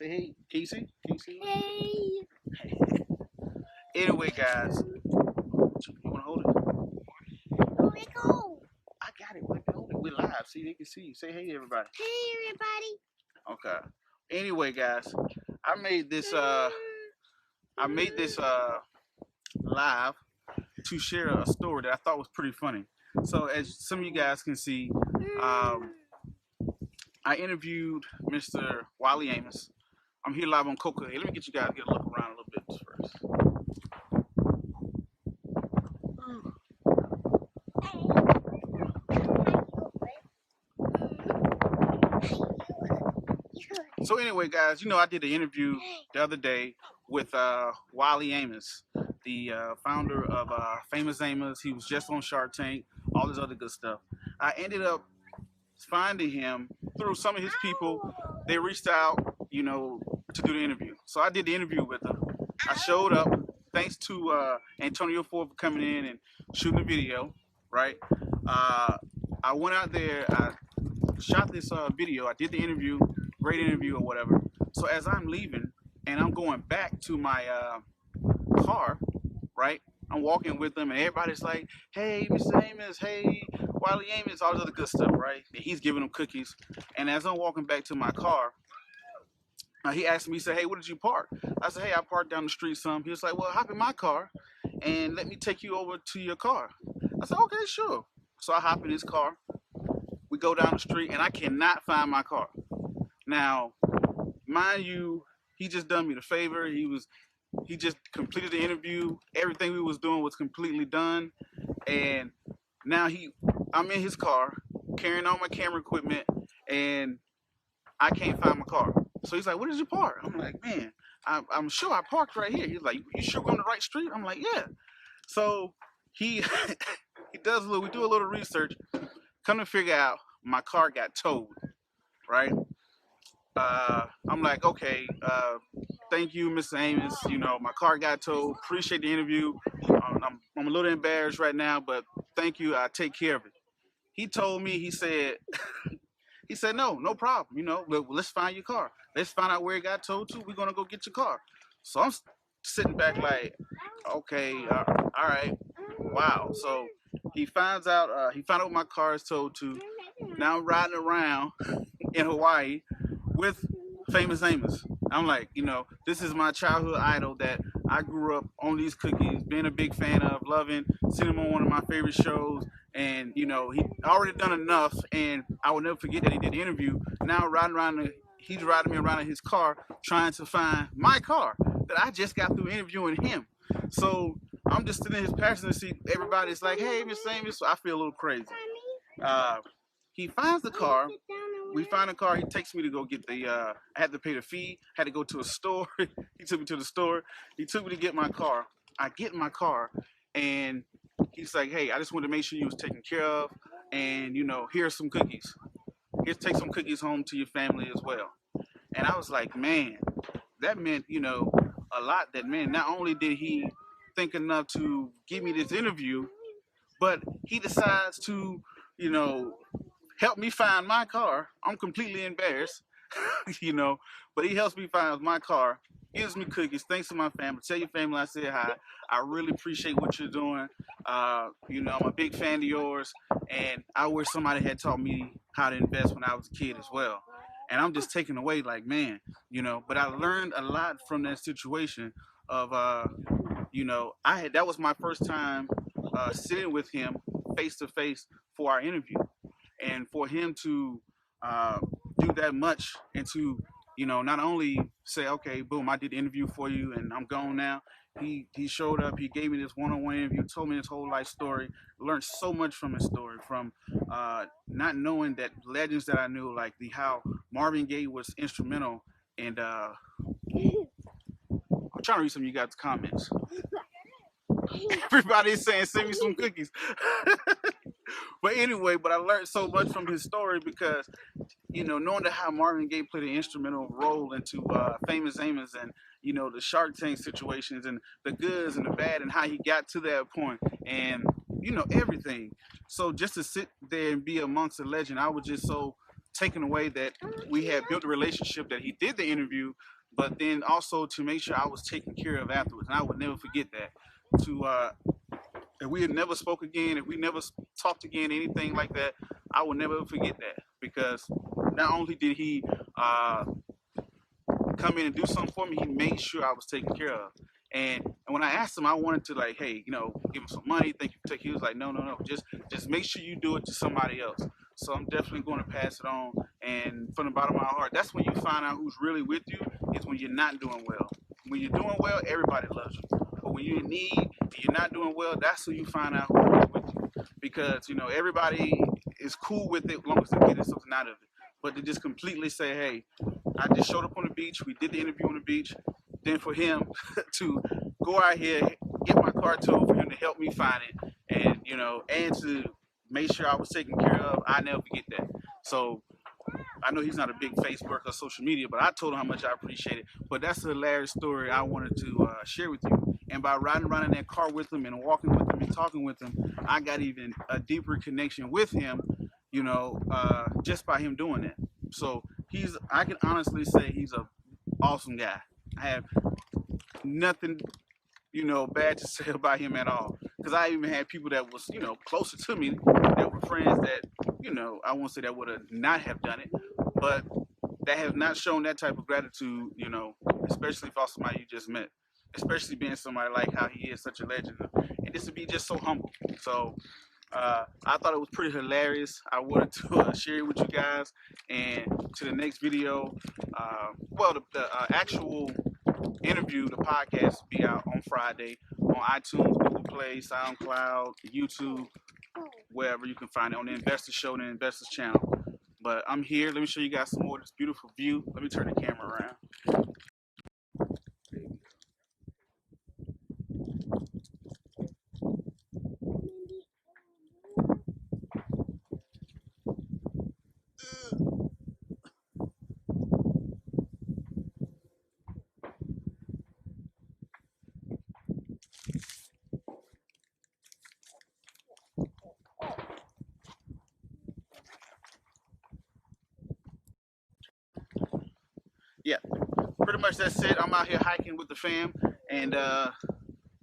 Say hey, Casey. Casey. Hey. Anyway, guys, you want to hold it? Here we go. I got it. Hold it. We're live. See, they can see you. Say hey, everybody. Hey, everybody. Okay. Anyway, guys, I made this. I made this live to share a story that I thought was pretty funny. So, as some of you guys can see, um, I interviewed Mr. Wally Amos. I'm here live on Coca. Hey, let me get you guys get a look around a little bit first. So anyway, guys, I did an interview the other day with Wally Amos, the founder of Famous Amos. He was just on Shark Tank, all this other good stuff. I ended up finding him through some of his people. They reached out, to do the interview. So I did the interview with him. I showed up. Thanks to Antonio Ford for coming in and shooting the video, right? I went out there. I shot this video. I did the interview, great interview or whatever. So as I'm leaving and I'm going back to my car, right? I'm walking with them and everybody's like, "Hey, Mr. Amos, hey, Wally Amos," all this other good stuff, right? And he's giving them cookies. And as I'm walking back to my car, he asked me, he said, "Hey, where did you park?" I said, "Hey, I parked down the street some." He was like, "Well, hop in my car and let me take you over to your car." I said, "Okay, sure." So I hop in his car. We go down the street and I cannot find my car. Now, mind you, he just done me the favor. He just completed the interview. Everything we was doing was completely done. And now I'm in his car carrying all my camera equipment and I can't find my car. So he's like, "Where did you park?" I'm like, "Man, I'm sure I parked right here." He's like, "You sure we're on the right street?" I'm like, "Yeah." So he he does we do a little research. Come to figure out, my car got towed, right? I'm like, "Okay, thank you, Mr. Amos. My car got towed. Appreciate the interview. I'm a little embarrassed right now, but thank you. I take care of it." He told me, he said, "No problem. Let's find your car. Let's find out where it got towed to. We're gonna go get your car." So I'm sitting back like, "Okay, all right, wow." So he found out where my car is towed to. Now I'm riding around in Hawaii with Famous Amos. I'm like, this is my childhood idol that I grew up on these cookies, being a big fan of, loving, seeing him on one of my favorite shows. And, he already done enough. And I will never forget that he did the interview. Now he's riding me around in his car trying to find my car that I just got through interviewing him. So I'm just sitting in his passenger seat. Everybody's like, "Hey, Miss Amos." So I feel a little crazy. Uh, he finds the car. We find a car. He takes me to go get I had to pay the fee. Had to go to a store. He took me to the store. He took me to get my car. I get in my car, and he's like, "Hey, I just wanted to make sure you was taken care of, and here's some cookies. Here's take some cookies home to your family as well." And I was like, "Man, that meant a lot. That man, not only did he think enough to give me this interview, but he decides to, you know, help me find my car. I'm completely embarrassed, you know, but he helps me find my car, gives me cookies. Thanks to my family. Tell your family I said hi. I really appreciate what you're doing. I'm a big fan of yours, and I wish somebody had taught me how to invest when I was a kid as well. And I'm just taken away, like, man, But I learned a lot from that situation. Of that was my first time sitting with him face to face for our interview, and for him to uh, do that much and to not only say, "Okay, boom, I did the interview for you and I'm gone now." He showed up. He gave me this one-on-one interview, told me his whole life story. Learned so much from his story, from not knowing that legends that I knew, like the how Marvin Gaye was instrumental. And I'm trying to read some of you guys' comments. Everybody's saying, "Send me some cookies." But anyway, I learned so much from his story because knowing that how Marvin Gaye played an instrumental role into Famous Amos, and the Shark Tank situations and the goods and the bad, and how he got to that point, and everything. So just to sit there and be amongst a legend, I was just so taken away that we had built a relationship, that he did the interview, but then also to make sure I was taken care of afterwards. And I would never forget that. If we had never spoke again, if we never talked again, anything like that, I will never forget that, because not only did he come in and do something for me, he made sure I was taken care of. And when I asked him, I wanted to, like, hey, give him some money. Thank you for taking. He was like, no, just make sure you do it to somebody else. So I'm definitely going to pass it on. And from the bottom of my heart, that's when you find out who's really with you, is when you're not doing well. When you're doing well, everybody loves you. But when you're in need and you're not doing well, that's when you find out who's really with you. Because everybody is cool with it as long as they're getting something out of it. But to just completely say, hey, I just showed up on the beach. We did the interview on the beach. Then for him to go out here, get my car towed, for him to help me find it, and to make sure I was taken care of, I never forget that. So I know he's not a big Facebook or social media, but I told him how much I appreciate it. But that's a hilarious story I wanted to share with you. And by riding around in that car with him and walking with him and talking with him, I got even a deeper connection with him, just by him doing that. So I can honestly say he's an awesome guy. I have nothing, bad to say about him at all. Because I even had people that was, closer to me, that were friends that, I won't say that would have not have done it, but that have not shown that type of gratitude, especially for somebody you just met, especially being somebody like how he is such a legend, and just to be just so humble. So I thought it was pretty hilarious. I wanted to share it with you guys. And to the next video, the actual interview, the podcast will be out on Friday on iTunes, Google Play, SoundCloud, YouTube, wherever you can find it, on the Investor Show and the Investors Channel. But I'm here. Let me show you guys some more of this beautiful view. Let me turn the camera around. Yeah, pretty much that's it. I'm out here hiking with the fam. And to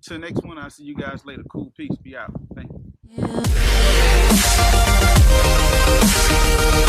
the next one, I'll see you guys later. Cool, peace, be out. Thank you.